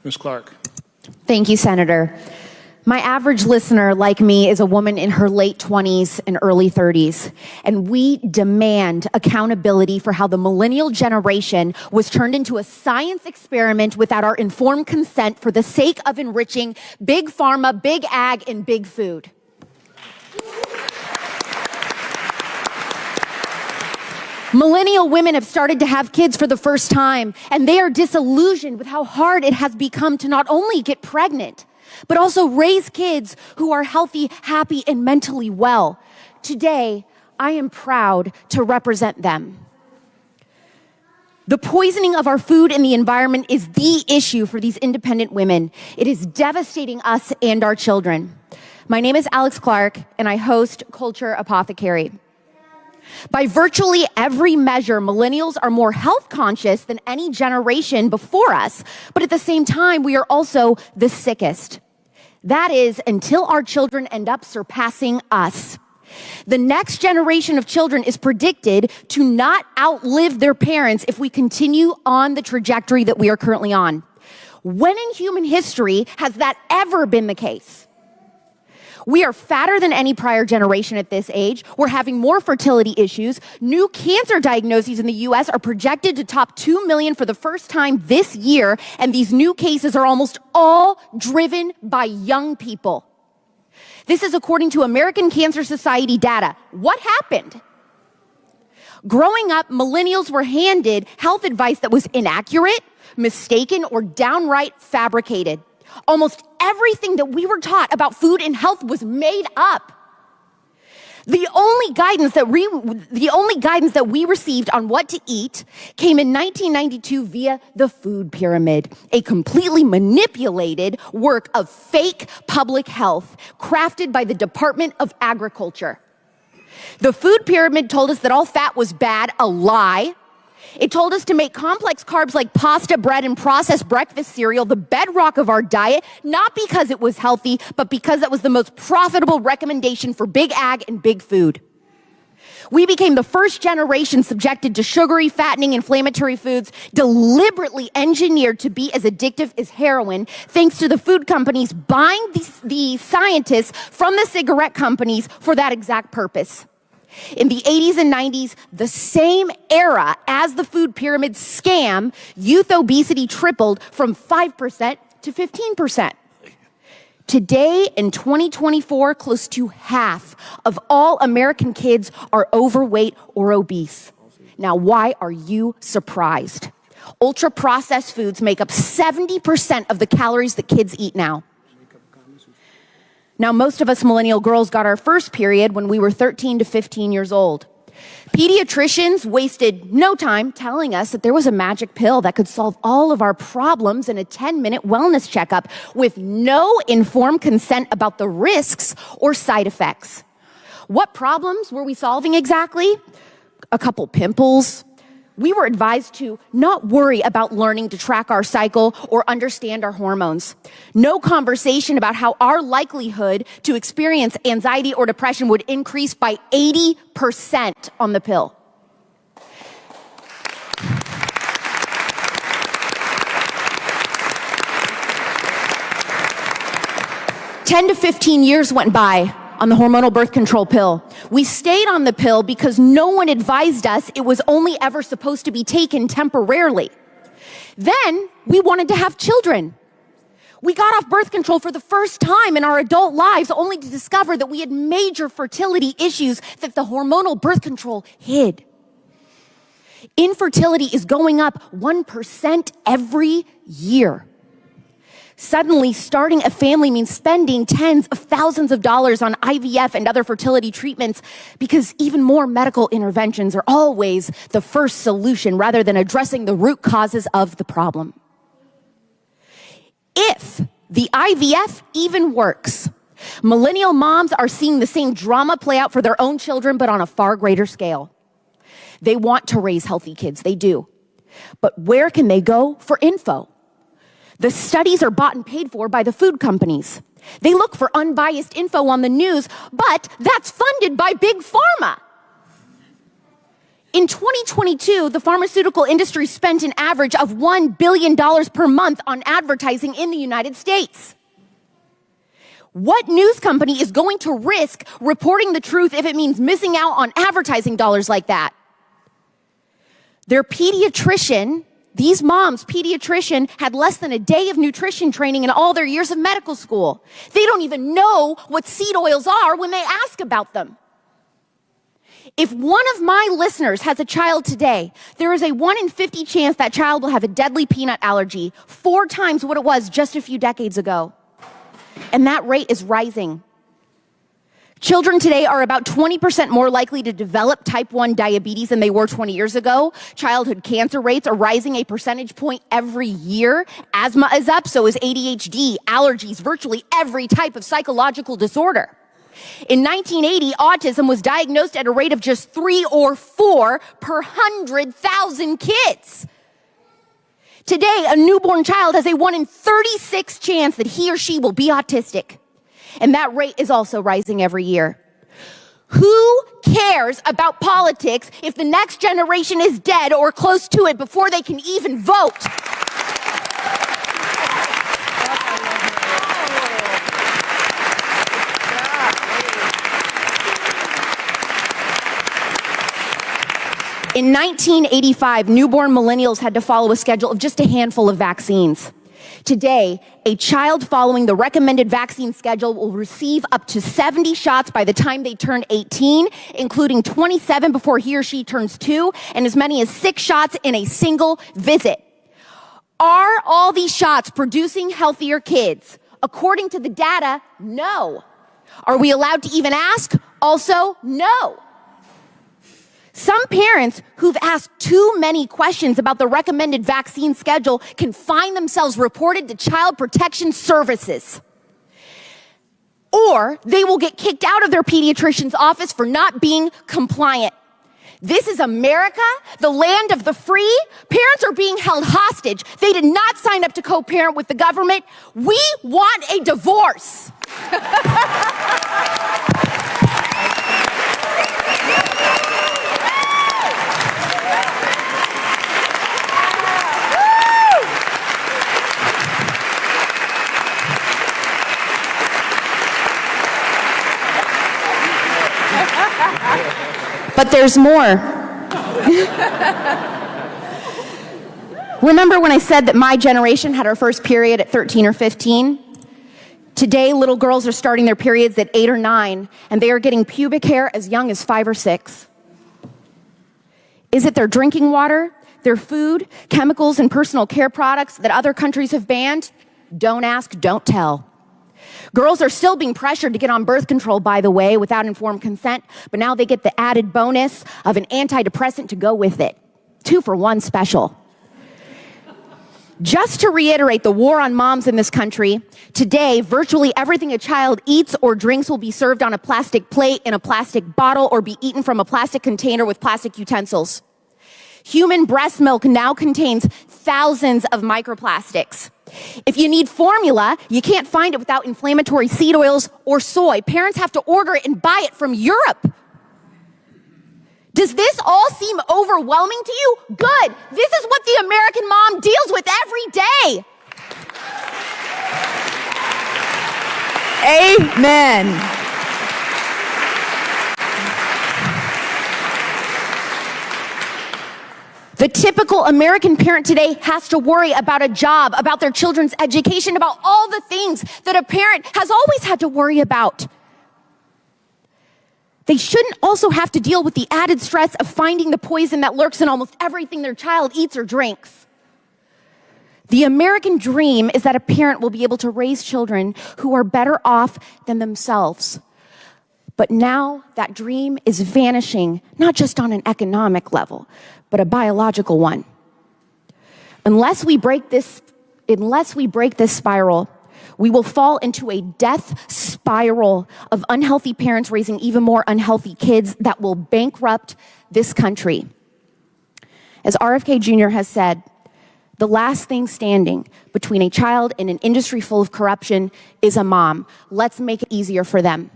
Ms. Clark. Thank you, Senator. My average listener, like me, is a woman in her late 20s and early 30s, and we demand accountability for how the millennial generation was turned into a science experiment without our informed consent for the sake of enriching big pharma, big ag, and big food. Millennial women have started to have kids for the first time, and they are disillusioned with how hard it has become to not only get pregnant, but also raise kids who are healthy, happy, and mentally well. Today, I am proud to represent them. The poisoning of our food and the environment is the issue for these independent women. It is devastating us and our children. My name is Alex Clark, and I host Culture Apothecary. By virtually every measure, millennials are more health conscious than any generation before us, but at the same time, we are also the sickest. That is, until our children end up surpassing us. The next generation of children is predicted to not outlive their parents if we continue on the trajectory that we are currently on. When in human history has that ever been the case? We are fatter than any prior generation at this age. We're having more fertility issues. New cancer diagnoses in the U.S. are projected to top 2 million for the first time this year, and these new cases are almost all driven by young people. This is according to American Cancer Society data. What happened? Growing up, millennials were handed health advice that was inaccurate, mistaken, or downright fabricated. Almost everything that we were taught about food and health was made up. The only guidance that we received on what to eat came in 1992 via the food pyramid, a completely manipulated work of fake public health crafted by the Department of Agriculture. The food pyramid told us that all fat was bad, a lie. It told us to make complex carbs like pasta, bread, and processed breakfast cereal the bedrock of our diet, not because it was healthy, but because that was the most profitable recommendation for big ag and big food. We became the first generation subjected to sugary, fattening, inflammatory foods deliberately engineered to be as addictive as heroin, thanks to the food companies buying the scientists from the cigarette companies for that exact purpose. In the 80s and 90s, the same era as the food pyramid scam, youth obesity tripled from 5% to 15%. Today, in 2024, close to half of all American kids are overweight or obese. Now, why are you surprised? Ultra-processed foods make up 70% of the calories that kids eat now. Now, most of us millennial girls got our first period when we were 13 to 15 years old. Pediatricians wasted no time telling us that there was a magic pill that could solve all of our problems in a 10-minute wellness checkup with no informed consent about the risks or side effects. What problems were we solving exactly? A couple pimples. We were advised to not worry about learning to track our cycle or understand our hormones. No conversation about how our likelihood to experience anxiety or depression would increase by 80% on the pill. "10 to 15 years went by on the hormonal birth control pill. We stayed on the pill because no one advised us it was only ever supposed to be taken temporarily. Then we wanted to have children. We got off birth control for the first time in our adult lives only to discover that we had major fertility issues that the hormonal birth control hid. Infertility is going up 1% every year. Suddenly, starting a family means spending tens of thousands of dollars on IVF and other fertility treatments because even more medical interventions are always the first solution rather than addressing the root causes of the problem. If the IVF even works, millennial moms are seeing the same drama play out for their own children, but on a far greater scale. They want to raise healthy kids, they do. But where can they go for info? The studies are bought and paid for by the food companies. They look for unbiased info on the news, but that's funded by Big Pharma. In 2022, the pharmaceutical industry spent an average of $1 billion per month on advertising in the United States. What news company is going to risk reporting the truth if it means missing out on advertising dollars like that? Their pediatrician, these moms' pediatrician, had less than a day of nutrition training in all their years of medical school. They don't even know what seed oils are when they ask about them. If one of my listeners has a child today, there is a 1 in 50 chance that child will have a deadly peanut allergy, 4 times what it was just a few decades ago. And that rate is rising. Children today are about 20% more likely to develop type 1 diabetes than they were 20 years ago. Childhood cancer rates are rising a percentage point every year. Asthma is up, so is ADHD, allergies, virtually every type of psychological disorder. In 1980, autism was diagnosed at a rate of just 3 or 4 per 100,000 kids. Today, a newborn child has a 1 in 36 chance that he or she will be autistic. And that rate is also rising every year. Who cares about politics if the next generation is dead or close to it before they can even vote? In 1985, newborn millennials had to follow a schedule of just a handful of vaccines. Today, a child following the recommended vaccine schedule will receive up to 70 shots by the time they turn 18, including 27 before he or she turns 2, and as many as 6 shots in a single visit. Are all these shots producing healthier kids? According to the data, no. Are we allowed to even ask? Also, no. Some parents who've asked too many questions about the recommended vaccine schedule can find themselves reported to Child Protection Services. Or they will get kicked out of their pediatrician's office for not being compliant. This is America, the land of the free. Parents are being held hostage. They did not sign up to co-parent with the government. We want a divorce. But there's more. Remember when I said that my generation had our first period at 13 or 15? Today, little girls are starting their periods at 8 or 9, and they are getting pubic hair as young as 5 or 6. Is it their drinking water, their food, chemicals, and personal care products that other countries have banned? Don't ask, don't tell. Girls are still being pressured to get on birth control, by the way, without informed consent, but now they get the added bonus of an antidepressant to go with it. 2 for 1 special. Just to reiterate the war on moms in this country, today, virtually everything a child eats or drinks will be served on a plastic plate, in a plastic bottle, or be eaten from a plastic container with plastic utensils. Human breast milk now contains thousands of microplastics. If you need formula, you can't find it without inflammatory seed oils or soy. Parents have to order it and buy it from Europe. Does this all seem overwhelming to you? Good. This is what the American mom deals with every day. Amen. The typical American parent today has to worry about a job, about their children's education, about all the things that a parent has always had to worry about. They shouldn't also have to deal with the added stress of finding the poison that lurks in almost everything their child eats or drinks. The American dream is that a parent will be able to raise children who are better off than themselves. But now that dream is vanishing, not just on an economic level, but a biological one. Unless we break this spiral, we will fall into a death spiral of unhealthy parents raising even more unhealthy kids that will bankrupt this country. As RFK Jr. has said, the last thing standing between a child and an industry full of corruption is a mom. Let's make it easier for them.